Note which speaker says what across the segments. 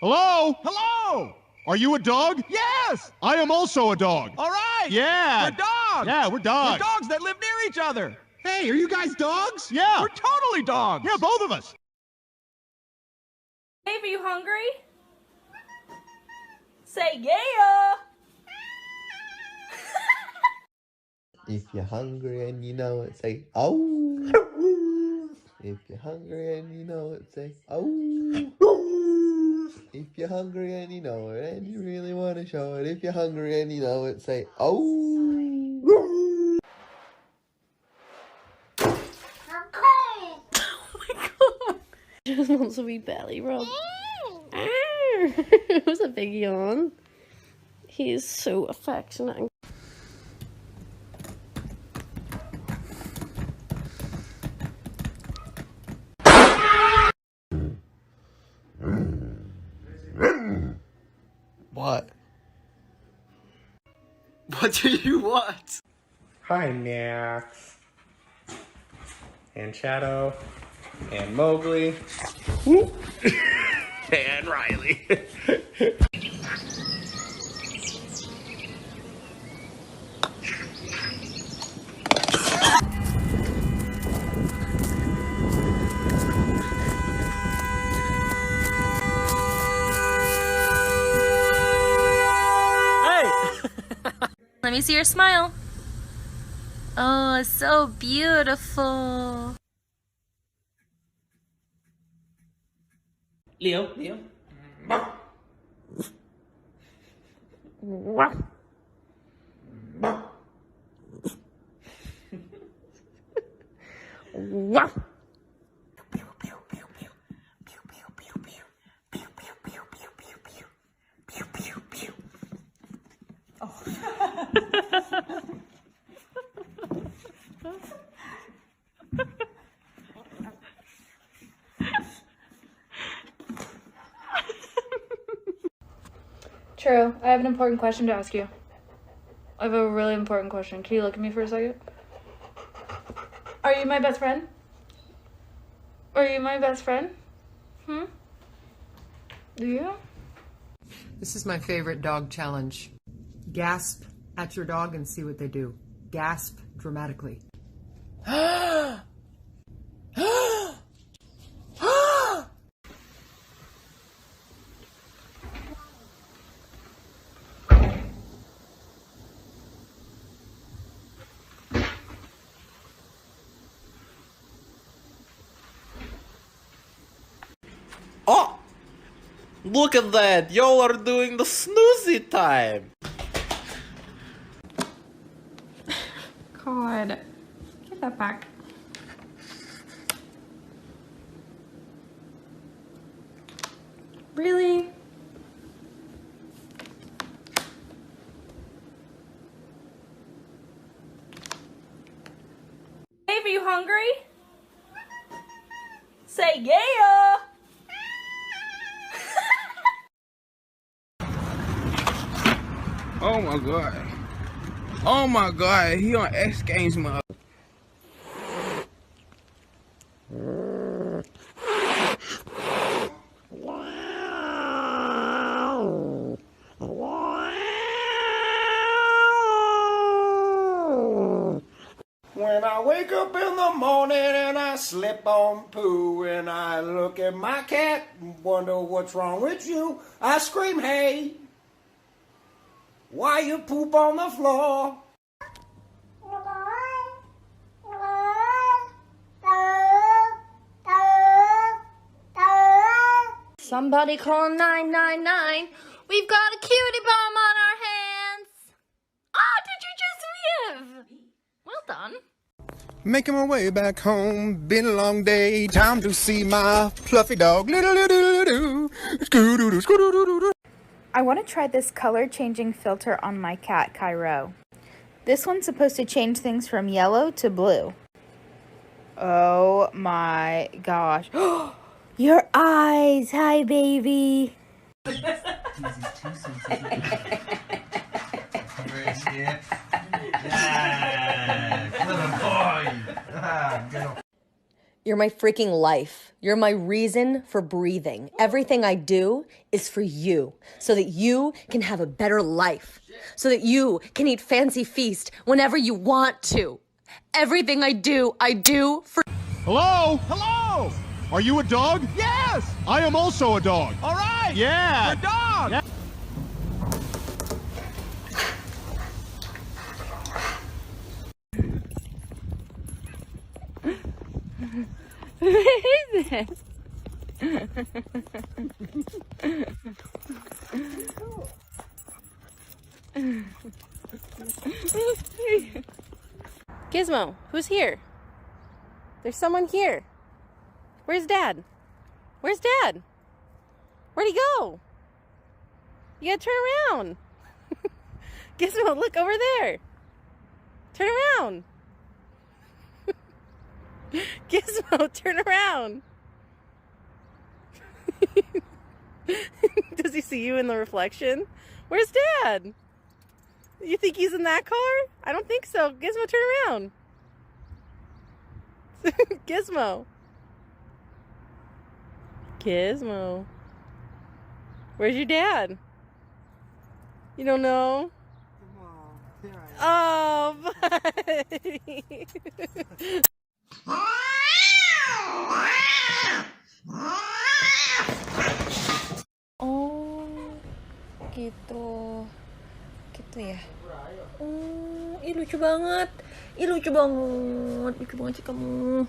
Speaker 1: Hello?
Speaker 2: Hello!
Speaker 1: Are you a dog?
Speaker 2: Yes!
Speaker 1: I am also a dog.
Speaker 2: All right!
Speaker 1: Yeah!
Speaker 2: We're dogs!
Speaker 1: Yeah, we're dogs.
Speaker 2: We're dogs that live near each other!
Speaker 1: Hey, are you guys dogs? Yeah!
Speaker 2: We're totally dogs!
Speaker 1: Yeah, both of us!
Speaker 3: Dave, are you hungry? Say yeah!
Speaker 4: If you're hungry and you know it, say oh. If you're hungry and you know it, say oh. If you're hungry and you know it and you really want to show it, if you're hungry and you know it, say oh.
Speaker 3: Oh my god! Just wants to be belly rubbed. It was a big yawn. He is so affectionate.
Speaker 4: What?
Speaker 5: What do you want?
Speaker 6: Hi, Max. And Shadow. And Mowgli. And Riley.
Speaker 7: Let me see your smile. Oh, it's so beautiful.
Speaker 5: Leo.
Speaker 8: True. I have an important question to ask you. I have a really important question. Can you look at me for a second? Are you my best friend? Are you my best friend? Do you?
Speaker 9: This is my favorite dog challenge. Gasp at your dog and see what they do. Gasp dramatically.
Speaker 5: Oh! Look at that! Y'all are doing the snoozy time!
Speaker 8: God. Get that back. Really?
Speaker 3: Dave, are you hungry? Say yeah!
Speaker 2: Oh my god. Oh my god, he on X Games mode.
Speaker 10: When I wake up in the morning and I slip on poo and I look at my cat and wonder what's wrong with you, I scream, hey, why you poop on the floor?
Speaker 3: Somebody call 999. We've got a cutie bomb on our hands. Oh, did you just live? Well done.
Speaker 2: Making my way back home, been a long day, time to see my fluffy dog.
Speaker 8: I want to try this color changing filter on my cat, Cairo. This one's supposed to change things from yellow to blue. Oh my gosh. Your eyes! Hi, baby!
Speaker 11: You're my freaking life. You're my reason for breathing. Everything I do is for you, so that you can have a better life, so that you can eat fancy feast whenever you want to. Everything I do for...
Speaker 1: Hello? Hello! Are you a dog? Yes! I am also a dog.
Speaker 10: All right.
Speaker 1: Yeah!
Speaker 10: We're dogs.
Speaker 1: Yeah.
Speaker 3: What is it?
Speaker 7: Gizmo, who's here? There's someone here. Where's Dad? Where's Dad? Where'd he go? You gotta turn around. Gizmo, look over there. Turn around. Gizmo, turn around. Does he see you in the reflection? Where's Dad? You think he's in that car? I don't think so. Gizmo, turn around. Gizmo. Gizmo. Where's your dad? You don't know? Oh, buddy.
Speaker 3: Oh, gitu. Gitu ya. Oh, ih lucu banget. Ih lucu banget. Lucu banget sih kamu.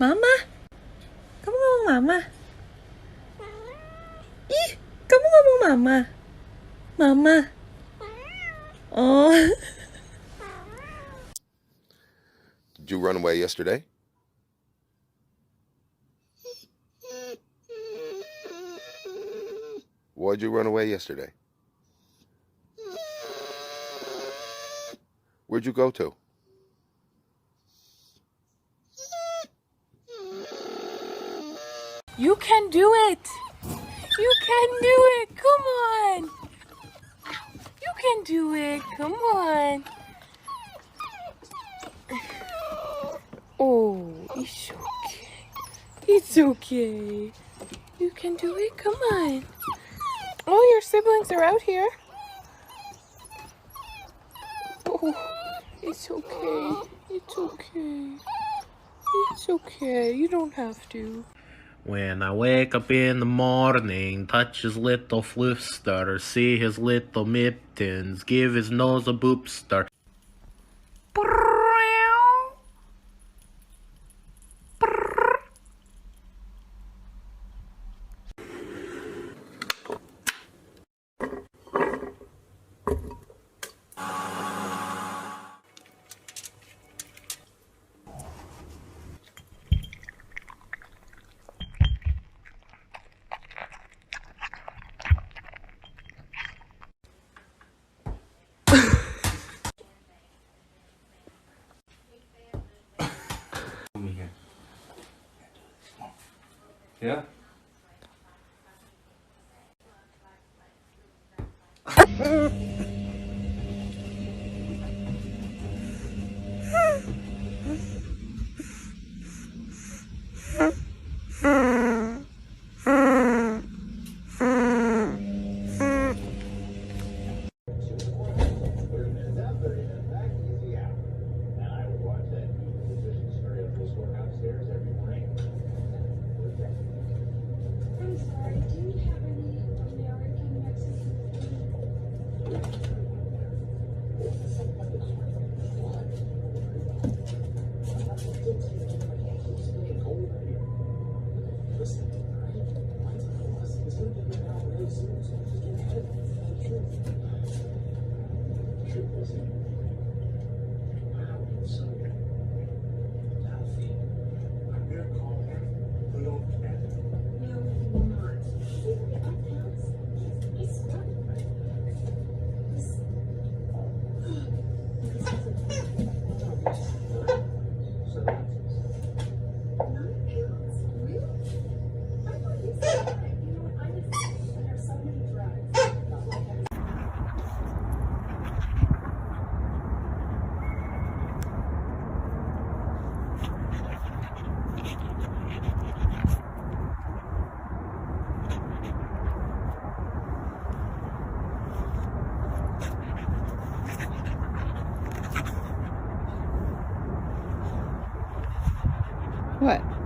Speaker 3: Mama? Kamu ngomong mama? Ih, kamu ngomong mama? Mama? Oh.
Speaker 12: Did you run away yesterday? Why'd you run away yesterday? Where'd you go to?
Speaker 3: You can do it! You can do it! Come on! You can do it! Come on! Oh, it's okay. It's okay. You can do it. Come on. Oh, your siblings are out here. Oh, it's okay. It's okay. It's okay. You don't have to.
Speaker 5: When I wake up in the morning, touch his little fluster, see his little mittens, give his nose a boopster.
Speaker 6: Yeah?
Speaker 13: What?